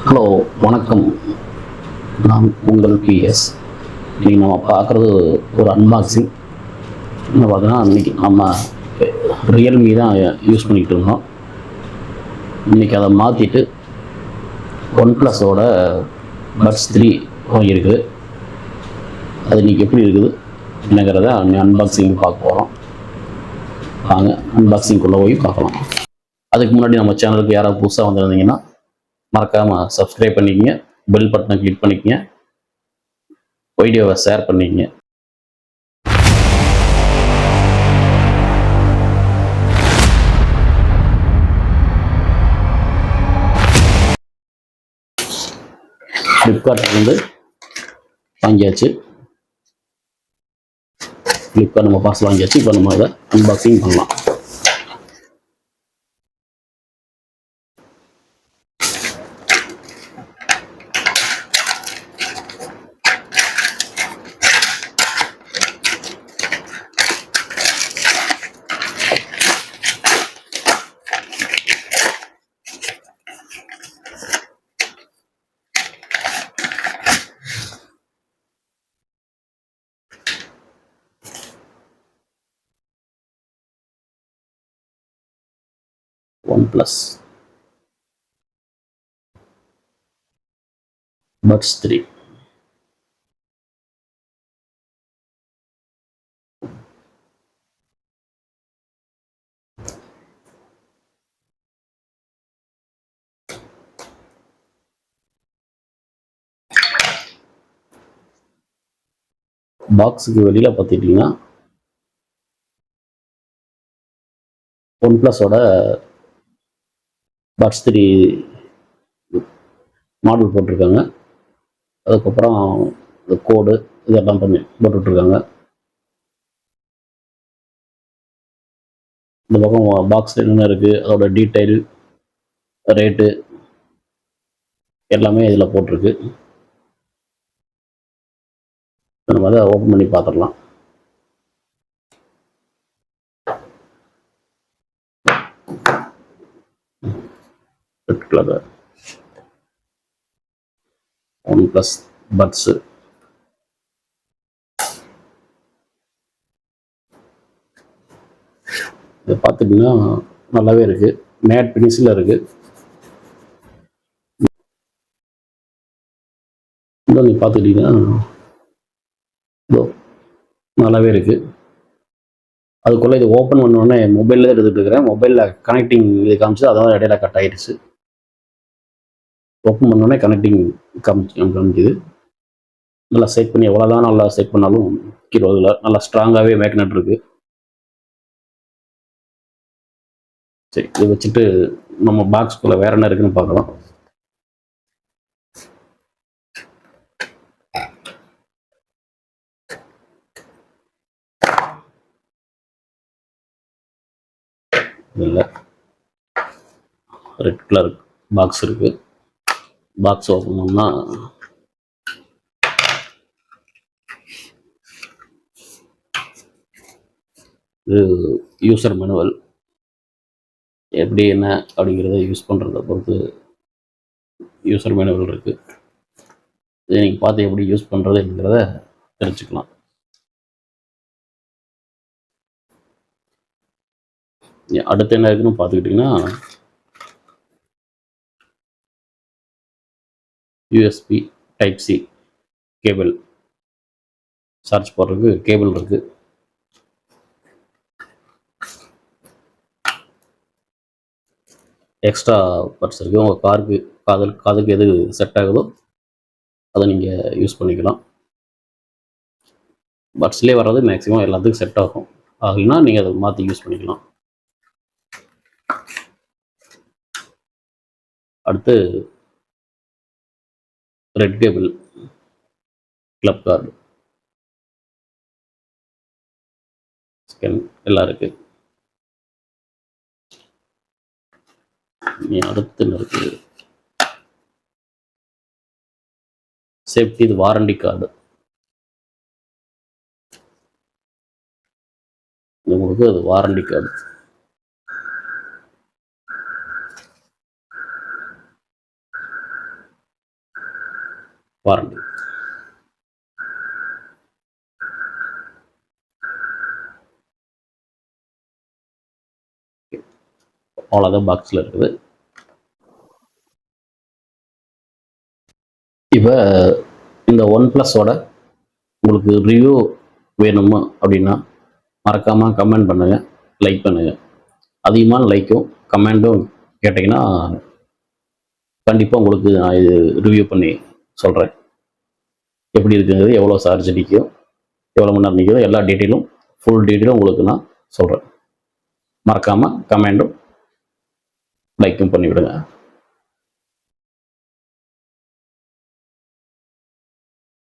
Hello, வணக்கம். நான் உங்கள் பிஎஸ். இன்றைக்கி நம்ம பார்க்குறது ஒரு அன்பாக்சிங். என்ன பார்த்தோன்னா, இன்றைக்கி நம்ம ரியல்மி தான் யூஸ் பண்ணிகிட்டு இருந்தோம். இன்றைக்கி அதை மாற்றிட்டு ஒன் ப்ளஸோட பட்ஸ் 3 வாங்கியிருக்கு. அது இன்றைக்கி எப்படி இருக்குது என்னங்கிறத அன்பாக்சிங் பார்க்க போகிறோம். வாங்க அன்பாக்சிங்குள்ளே போய் பார்க்கலாம். அதுக்கு முன்னாடி நம்ம சேனலுக்கு யாராவது புதுசாக வந்திருந்தீங்கன்னா மறக்காமல் சப்ஸ்கிரைப் பண்ணிக்கங்க, பெல் பட்டனை கிளிக் பண்ணிக்கங்க, வீடியோவை ஷேர் பண்ணிக்கங்க. ஃப்ளிப்கார்ட்லேருந்து வாங்கியாச்சு. ஃப்ளிப்கார்ட் நம்ம பார்சல் வாங்கியாச்சு. இப்போ நம்ம அதை அன்பாக்சிங் பண்ணலாம். OnePlus buds 3. பாக்ஸுக்கு வெளியில் பார்த்துக்கிட்டிங்கன்னா ஒன் ப்ளஸோட பட்ஸ் 3 மாடல் போட்டிருக்காங்க. அதுக்கப்புறம் இந்த கோடு இதெல்லாம் பண்ணி போட்டுட்ருக்காங்க. இந்த பக்கம் பாக்ஸில் என்னென்ன இருக்குது, அதோட டீட்டெயில், ரேட்டு எல்லாமே இதில் போட்டிருக்கு. நம்ம அதை ஓப்பன் பண்ணி பார்த்துடலாம். Red colour one plus buds. இதை பார்த்துட்டிங்கன்னா நல்லாவே இருக்குது. மேட் ஃபினிஷில் இருக்குது. இன்னும் நீங்கள் பார்த்துக்கிட்டிங்கன்னா இதோ நல்லாவே இருக்குது. அதுக்குள்ளே இது ஓப்பன் பண்ணோடனே மொபைலில் தான் எடுத்துகிட்டு இருக்கிறேன். மொபைலில் கனெக்டிங் இது காமிச்சு, அதான் இடையில கட் ஆகிடுச்சு. ஓப்பன் பண்ணோடனே கனெக்டிங் காமிக்குது. நல்லா செட் பண்ணி எவ்வளோதான் நல்லா செட் பண்ணாலும் கீழே நல்லா ஸ்ட்ராங்காகவே மேக்னெட் இருக்குது. சரி, இதை வச்சுட்டு நம்ம பாக்ஸ்குள்ளே வேறு என்ன இருக்குன்னு பார்க்கலாம். இல்லை, ரெட் கலர் பாக்ஸ் இருக்குது. பாக்ஸ் ஓப்பன் பண்ணால் இது யூசர் மேனுவல். எப்படி என்ன அப்படிங்கிறத யூஸ் பண்ணுறத பொறுத்து யூசர் மேனுவல் இருக்குது. இதை நீங்கள் பார்த்து எப்படி யூஸ் பண்ணுறதுங்கிறத தெரிஞ்சுக்கலாம். அடுத்து என்ன இருக்குன்னு பார்த்துக்கிட்டிங்கன்னா USB type C cable, charge போடுறதுக்கு கேபிள் இருக்குது. எக்ஸ்ட்ரா பட்ஸ் இருக்குது. உங்கள் காதுக்கு எது செட் ஆகுதோ அதை நீங்கள் யூஸ் பண்ணிக்கலாம். பட்ஸ்லேயே வர்றது மேக்ஸிமம் எல்லாத்துக்கும் செட் ஆகும். ஆகலைன்னா நீங்கள் அதை மாற்றி யூஸ் பண்ணிக்கலாம். அடுத்து red cable, club card, scan எல்லாம் இருக்குது. அடுத்து இருக்குது சேஃப்டி, இது வாரண்டி கார்டு. உங்களுக்கு அது வாரண்டி கார்டு. வாரண்டி. அவ்வளோதான் பாக்ஸில் இருக்குது. இப்போ இந்த ஒன் ப்ளஸோட உங்களுக்கு ரிவ்யூ வேணுமா அப்படின்னா மறக்காமல் கமெண்ட் பண்ணுங்கள், லைக் பண்ணுங்கள். அதிகமான லைக்கும் கமெண்ட்டும் கேட்டிங்கன்னா கண்டிப்பாக உங்களுக்கு நான் இது ரிவ்யூ பண்ணி சொல்கிறேன். எப்படி இருக்குங்கிறது, எவ்வளோ சார்ஜ் நிற்கும், எவ்வளோ மணி நேரம் நிற்கும், எல்லா டீட்டெயிலும் ஃபுல் டீட்டெயிலும் உங்களுக்கு நான் சொல்கிறேன். மறக்காமல் கமெண்டும் லைக்கும் பண்ணிவிடுங்க.